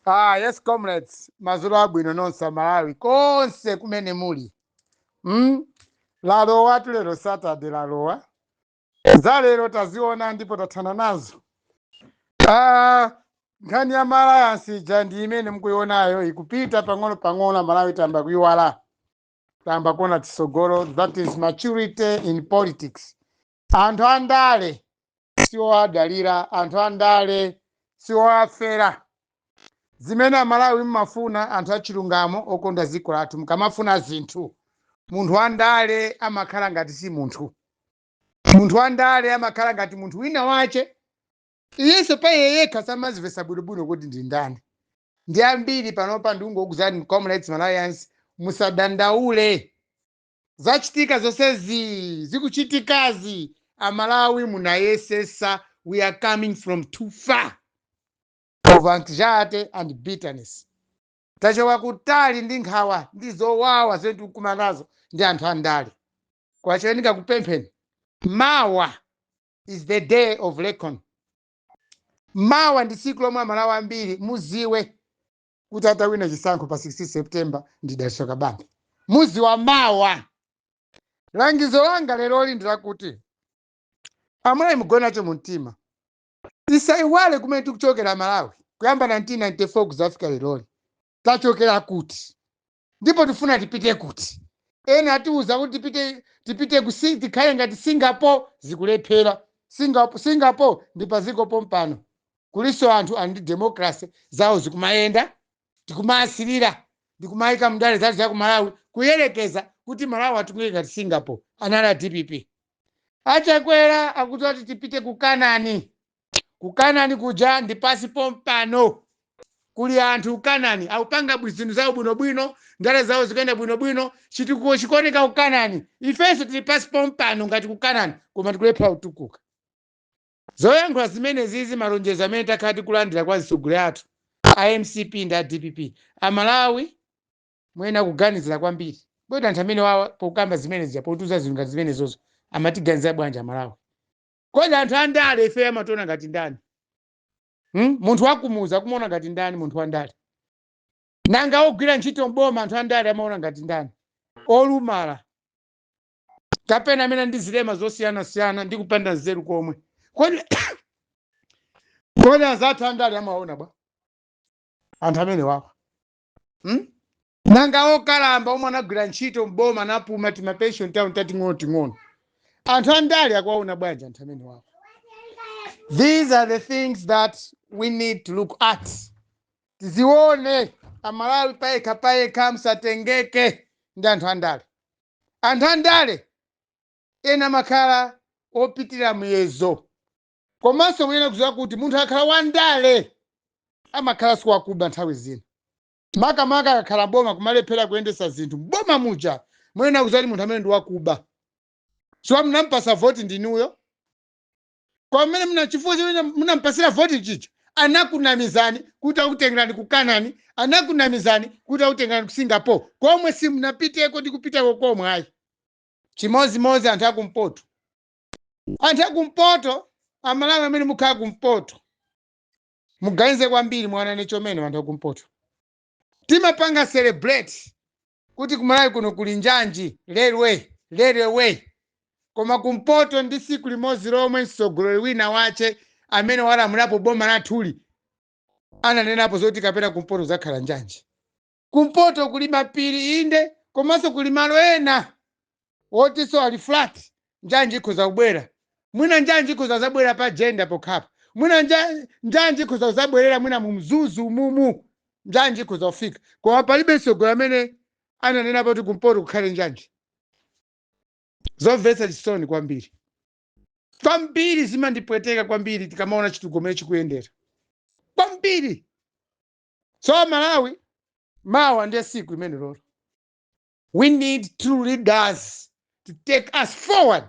Yes, comrades. Mazulu abwino nonse Malawi. Konse kumene muli. Lalowa tulero Saturday lalowa. Zalero taziona ndipo tathana nazo. Nkhani ya Malayansi ndi imene mukuyionayo ikupita pang'ono Malawi tamba kuyiwala. Tamba kuona tsogolo, that is maturity in politics. Anthu andale siwo adalira, anthu andale siwo afera. Zimene Malawi mmafuna anthu achilungamo okonda dziko lathu. Mukamafuna zinthu munthu andale amakhala ngati si munthu. Munthu andale amakhala ngati munthu wina wache. Iyeso pa yekha samazivesa bwinobwino kuti ndi ndani. Ndi ambiri panopa ndikungokuzani comrades Malawians musadandaule. Zachitika zonsezi zikuchitikazi Amalawi munayesesa. We are coming from too far of anxiety and bitterness. Tachoka kutali ndi nkhawa ndi zowawa zetikukumana nazo ndi anthu andale. Kwachenika kupempheni. Mawa is the day of reckoning. Mawa ndi tsiku lomwe Amalawi ambiri muziwe kuti atawina chisankho pa 16 September ndi Dalitso Kabambe. Muziwa mawa. Langizo langa lero ndi lakuti Amalawi mugonacho mumtima. Tisaiwale kumene tikuchokera Malawi. Kuyamba 1994 kuzafika lero. Tachokera kuti. Ndipo tifuna tipite kuti. Ena atiuza kuti tipite tikhale ngati Singapore zikulephera. Singapore ndi paziko pompano. Kuliso anthu andi democracy zawo zikumayenda, tikumasirira, ndikumayika mndale zati za ku Malawi kuyelekeza kuti Malawi atumike ngati Singapore. Anala DPP. Achakwera akuti ati tipite ku Kanani. Ku Kanani kuja ndi pasi pompano. Kuli anthu Kanani akupanga zinthu zawo bwinobwino, ndale zawo zikuyenda bwinobwino, chikuoneka ku Kanani. Ifenso tili pasi pompano ngati ku Kanani koma tikulepha kutukuka. Zoyankhula zimene zizi malonjezo amene takhati kulandira kwa zisugule athu IMCP ndi DPP. Amalawi mwena kuganizira kwambiri. Bweda anthu amene wawa pokamba zimene zija potuza zinthu ngati zimene zozo amatiganizira bwanja Amalawi. Kodi anthu andale ife amatona ngati ndani? Munthu wakumuza kumuona ngati ndani munthu andale? Nanga ogwira ntchito mboma anthu andale amaona ngati ndani? Olumala. Kapena amene ndi zilema zosiyana ndi kupanda nzeru komwe. Kodi azathu andale amaona bwa? Anthu amene wawa. Nanga okalamba omwe anagwira ntchito mboma napuma timapation town tating'ono. Anthu andale akuwaona bwanja anthu amene wawa. These are the things that we need to look at. Tizione Amalawi payekha msatengeke ndi anthu andale. Anthu andale ena makhala opitira muyezo. Komanso mwena kuziwa kuti munthu akhala wandale amakhala siwakuba nthawi zina. Makamaka akakhala boma kumalephera kuyendesa zinthu boma muja mwena kuziwa kuti munthu amene ndi wakuba. So munampasa voti ndinuyo. Kwa mmene mnachifuwa chimene munampasira voti chicho. Anakunamizani kuti akutengerani ku Kanani, anakunamizani kuti akutengerani ku Singapore. Komwe si mnapiteko ndi kupitako komwe ayi. Chimodzimodzi anthu akumpoto. Anthu akumpoto Amalawi amene mukhala kumpoto. Muganize kwambiri mwana chomene anthu akumpoto. Timapanga celebrate kuti kumalawi kuno kuli njanji, railway. Koma kumpoto ndi siku limodzi lomwe mtsogoleri wina wache amene walamulapo boma lathuli ananenapo zoti kapena kumpoto zakhala njanji. Kumpoto kuli mapiri inde komanso kuli malo ena wotiso ali flat njanji ikhoza kubwera. Mwina njanji ikhoza zabwera pa jenda pokhapa. Mwina njanji ikhoza zabwerera mwina mu mzuzu mumu. Njanji ikhoza kufika. Koma palibe mtsogoleri amene ananenapo kuti kumpoto kukhale njanji. Zomvetsa chisoni kwambiri. Kwambiri zimandipweteka kwambiri tikamaona chitugomere chikuyendera. Kwambiri. So Malawi mawa ndiye siku imene lolo. We need true leaders to take us forward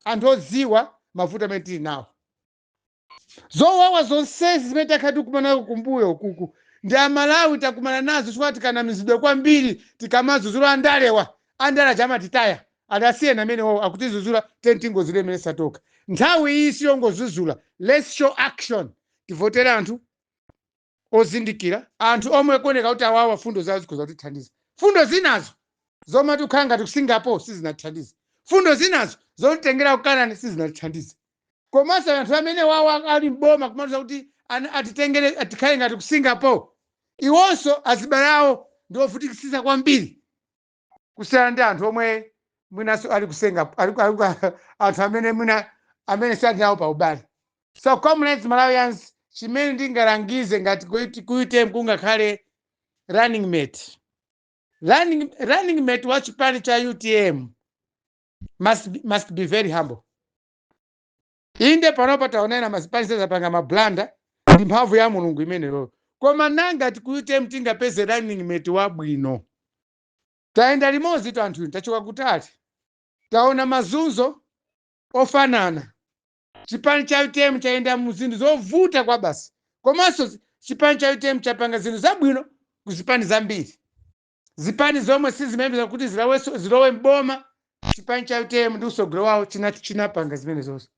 and oziwa mavuto amene tili nawo. Zowawa zonsezi zimene takhati kumana kumbuyo kuku ndi Amalawi takumana nazo chifukwa tikanamizidwa kwambiri tikamazuzula andalewa. Andala chama titaya. Adasiye na mene akutizuzula tentingo zile mene satoka. Nthawi iyi siyongozuzula. Let's show action. Tivotera anthu ozindikira anthu omwe kuoneka kuti awawa fundo zawo zikhoza kutithandiza. Fundo zinazo zomwe tikukhala ngati ku Singapore sizinatithandize, fundo zinazo zotitengera ku Canada sizinatithandize. Komanso anthu amene wawa ali mboma kumaliza kuti atitengere atikhale ngati ku Singapore, iwonso azibale awo ndi ovutikitsitsa kwambiri kusiyana ndi anthu omwe mwinanso ali ku Singapore, anthu amene amene sali nawo pa ubale. So comrades Malawians, chimene ndingalangize ngati kuite kungakhale running mate. Running mate wa chipani cha UTM must be very humble. Inde panopa taonena mazipani sezapanga mablanda ndi mphamvu ya Mulungu imenelo. Koma nanga tikuite tingapeze running mate wabwino. Taenda limodzi tu anthu tachoka kutali. Taona mazunzo ofanana. Chipani cha UTM chaenda mu zinthu zovuta kwa basi. Komanso chipani cha UTM chapanga zinthu zabwino kuzipani zambiri. Zipani zomwe sizimemeza kuti zilowe mboma, chipani cha UTM ndi usogolo wawo chinapanga zimene zonse.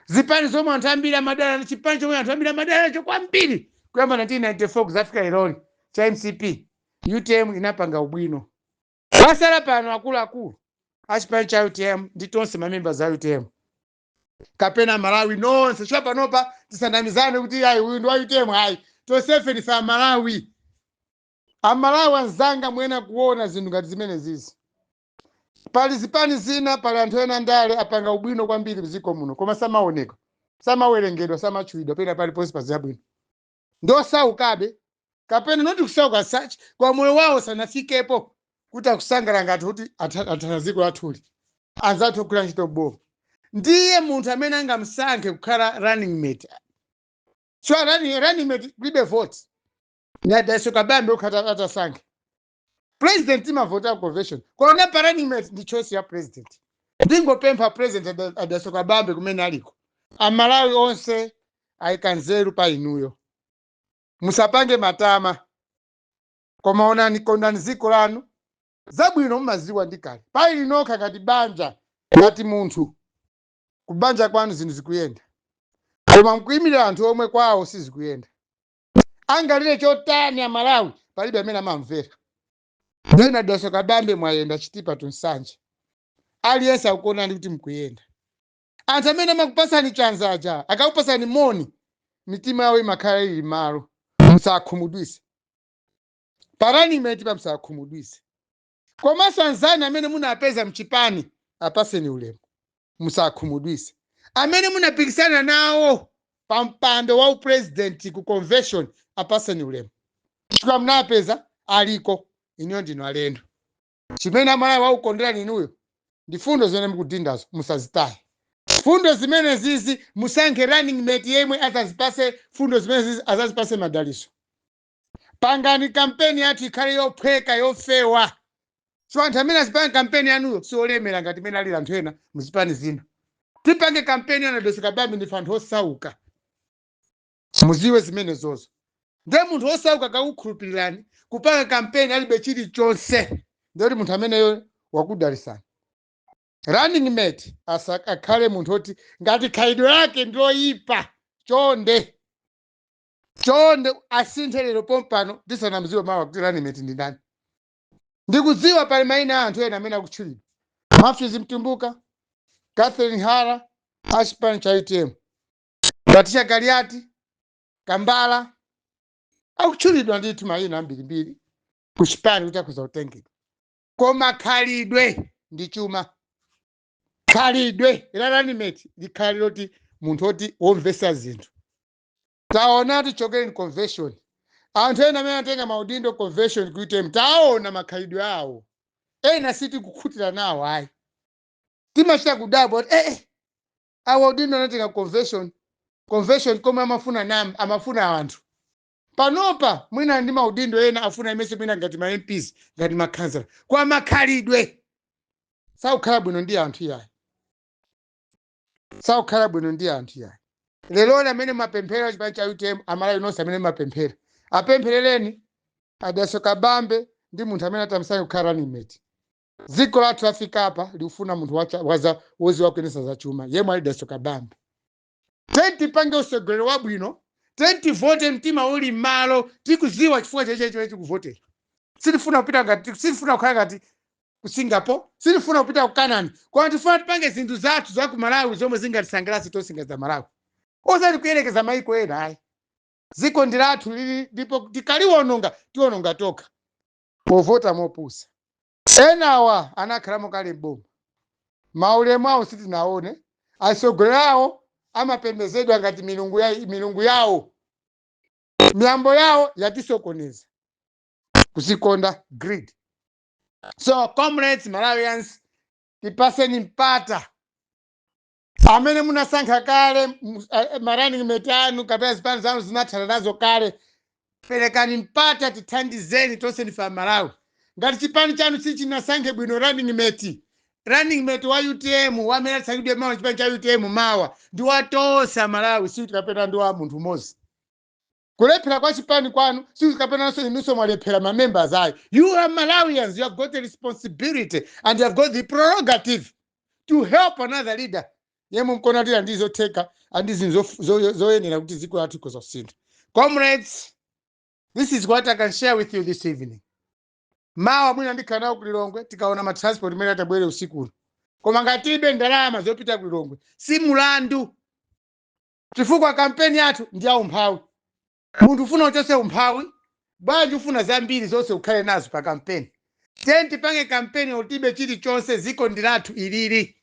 Zipani zomwe anthu ambiri amadala ndi chipani chomwe anthu ambiri amadala cho kwambiri kuyamba 1994 kuzafika lero cha MCP, UTM inapanga ubwino. Pasala pano akuluakulu achipani cha UTM ndi tonse mamemba za UTM kapena Malawi nonse chwa panopa tisanamizane kuti ayi uyu ndi wa UTM, ayi tonsefe ndife Amalawi. Amalawi anzanga mwena kuona zinthu ngati zimene zizi. Pali zipani zina, pali anthu ena ndale apanga ubwino kwambiri mziko muno koma samaoneka, samawerengedwa, samachulidwa pena paliponse pa zabwino. Ndosaukabe kapena noti kusauka sachi kwa moyo wawo sanafikepo kuti akusangala ngati kuti athanaziko lathuli anzathu okula ntchito boma. Ndiye munthu amene angamsankhe kukhala running mate. So running mate libe vote. Nyadaso kabambe ukhata atasankhe. President imavota convention. Kona pa running mate ndi choice ya president. Ndingopempha president adaso kabambe kumene aliko. Amalawi onse ayikanzeru pa inuyo. Musapange matama. Koma onani kondani ziko lanu. Zabwino mumaziwa ndikale. Paili nokha ngati banja ngati munthu. Kubanja kwanu zinthu zikuyenda. Koma mkuimira anthu omwe kwawo sizikuyenda. Angalire chotani ya Malawi palibe amene amamvera. Ndena daso kabambe mwayenda chitipa tunsanje. Aliyense akuona kuti mkuyenda. Anthu amene amakupasani chanzaja, akakupasani moni, mitima yawo imakhala ili malo. Musakhumudwise. Parani meti pa musakhumudwise. Komanso anzani amene munapeza mchipani apaseni ulemu. Musakhumudwise. Amene munapikisana nawo pa mpando wa president ku convention apaseni ulemu. Chikwa mnapeza aliko iniyo ndino alendo. Chimene Amalawi waukondera ninuyo ndi fundo zimene mukudindazo musazitaye. Fundo zimene zizi musankhe running mate yemwe azazipase fundo zimene zizi azazipase madaliso. Pangani kampeni yathu ikhale yophweka yofewa. So anthu amene azipanga kampeni yanuyo siolemera ngati mene alira anthu ena muzipani zina. Tipange kampeni yana Daso Kabambe ndi anthu osauka. Muziwe zimene zozo. Nde munthu osauka kakukhulupirirani kupanga kampeni alibe chilichonse. Ndoti munthu ameneyo wakudalisana. Running mate akhale munthu oti ngati khalidwe lake ndiloyipa chonde asinthe lero pompano tisanamziwe mawa kuti running mate ndi ndani. Ndikudziwa pali mayina anthu ena amene akutchulidwa. Mafizi Mtumbuka, Catherine Hara, achipani cha UTM, Batisha Galiati, Kambala, akutchulidwa ndithu mayina ambirimbiri kuchipani kuti akuza utengedwa. Koma khalidwe ndi chuma. Khalidwe running mate likhali loti munthu oti womvesa zinthu. Taona tichokeni convention. Anthu ena amene atenga maudindo convention ku UTM taona makhalidwe awo. Ena siti kukhutira nawo ayi. Timachita kudabwa awo udindo anatenga convention koma amafuna anthu. Panopa mwina ndi maudindo ena afuna imese mwina ngati ma MPs ngati makhansala. Kwa makhalidwe saukhala bwino ndi anthu yayi. Saukhala bwino ndi anthu yayi. Lero amene mapemphera chipani cha UTM Amalawi nonse amene mapemphera. Apempherereni Daso Kabambe ndi munthu amene atamsanga kukhala running mate. Ziko la traffic apa liufuna munthu wozi wakuyenesa za chuma. Yemwe ali Daso Kabambe. Tenti pange usogolero wabwino Tivote mtima uli malo, tikuziwa chifukwa chechecho tikuvotera. Sitifuna kupita ngati, sitifuna kukhala ngati ku Singapore, sitifuna kupita ku Canaan. Koma tifuna tipange zinthu zathu za ku Malawi zomwe zingatisangalatse tonse ngati za Malawi. Osati kuyerekeza maiko ena ayi. Dziko ndi lathu lili ndipo tikaliwononga tiononga tokha. Povota mopusa. Enawa anakhalamo kale m'boma. Maulemu awo sitinaone. Atsogoleri awo amapembedzedwa ngati milungu yawo. Miyambo yawo yatisokoneza. Kusikonda greed. So comrades Malawians, tipaseni mpata. Amene munasankha kale marani metanu kapena zipani zanu zinathala nazo kale. Perekani mpata tithandizeni tonse ndife Malawi. Ngati chipani chanu sichinasankhe bwino running mate wa UTM wamene atsankhidwe mawa chipani cha UTM mawa ndi watonse Malawi, si kapena ndi wa munthu mmodzi. Kulephera kwa chipani kwanu si kapena nso inunso mwalephera ma members ayi. You are Malawians, you have got the responsibility and you have got the prerogative to help another leader. Yemwe mkona tira ndizotheka andizi zoyenera kuti dziko lathu kozasintha. Comrades, this is what I can share with you this evening. Mawa mwina ndikhala nawo kulilongwe tikaona ma transport mene atabwere usiku. Koma ngatibe ndalama zopita kulilongwe si mulandu. Chifukwa kampeni yathu ndi ya umphawi. Munthu ufuna uchose umphawi, bwanji ufuna zambiri zonse ukhale nazo pa kampeni. Tipange kampeni utibe chilichonse dziko ndi lathu ilili.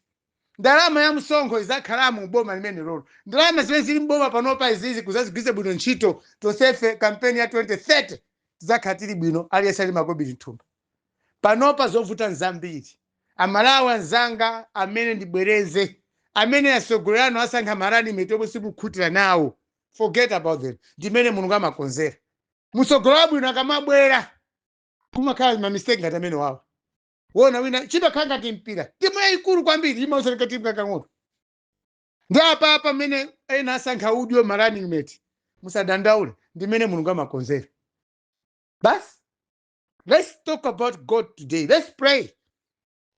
Ndalama ya msonkho izakhalamu m'boma limene lolo. Ndalama zimene zili m'boma panopa izizi kuzazigwiritsa bwino ntchito tonsefe kampeni ya 2030 tizakhala tili bwino aliyense ali makobiri nthumba. Panopa zovuta nzambiri. Amalawi anzanga amene ndibwereze, amene atsogoleri asankha marani metobo sikukhutira nawo. Forget about them. Ndimene Mulungu amakonzera. Mtsogoleri bwino akamabwera kumakhala ma mistake ngati amene wawo. Wona wina chimakhala ngati mpira. Timu yayikulu kwambiri imaoneka timu kakang'ono. Ndi apa mene ena asankha udyo marani mate. Musadandaule, ndimene Mulungu amakonzera. Bas, let's talk about God today. Let's pray.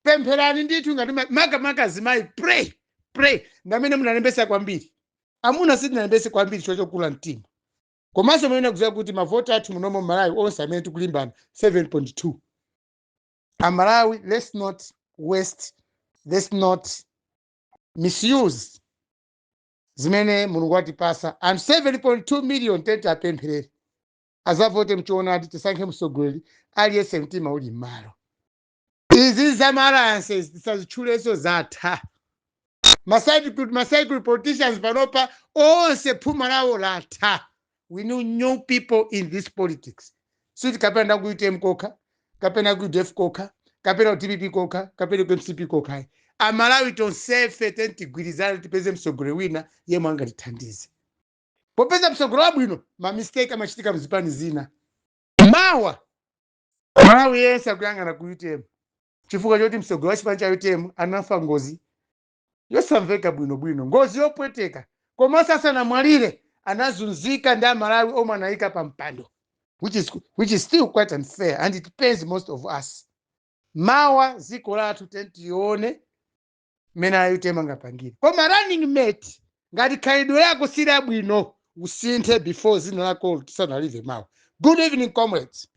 Pempherani ndithu ngati maka zimayi, pray. Ndamene munalembesa kwambiri. Amuna sitinalembese kwambiri chokula mtima. Komanso mwene kuziwa kuti mavota athu munomo Malawi onse amene tikulimbana 7.2. Malawi, let's not waste, let's not misuse zimene Mulungu atipasa. And 7.2 million tete apempherere. Azavote mchoonadi tisankhe mtsogoleri aliyense mtima uli m'malo. Izi zamalances tisazitchuleso zatha. Macycle politicians panopa onse phuma lawo latha. We need new people in this politics. Suti kapena ku UTM kokha, kapena ku UDF kokha, kapena ku TPP kokha, kapena ku MCP kokha. Amalawi tonsefe tentigwirizana tipeze mtsogoleri wina yemwe angatithandize. Popeza mtsogoleri wabwino, ma mistake amachitika mzipani zina. Mawa Malawi yense akuyang'ana ku UTM. Chifukwa choti mtsogoleri wa chipani cha UTM anafa ngozi yosamveka bwino, ngozi yopweteka. Koma asanamwalire anazunzika ndi Amalawi omwe anayika pa mpando, which is still quite unfair and it pains most of us. Mawa dziko lathu tentione mena UTM angapangire. Koma running mate ngati khalidwe lako si labwino usinthe before zina lako tisanalive mawa. Good evening, comrades.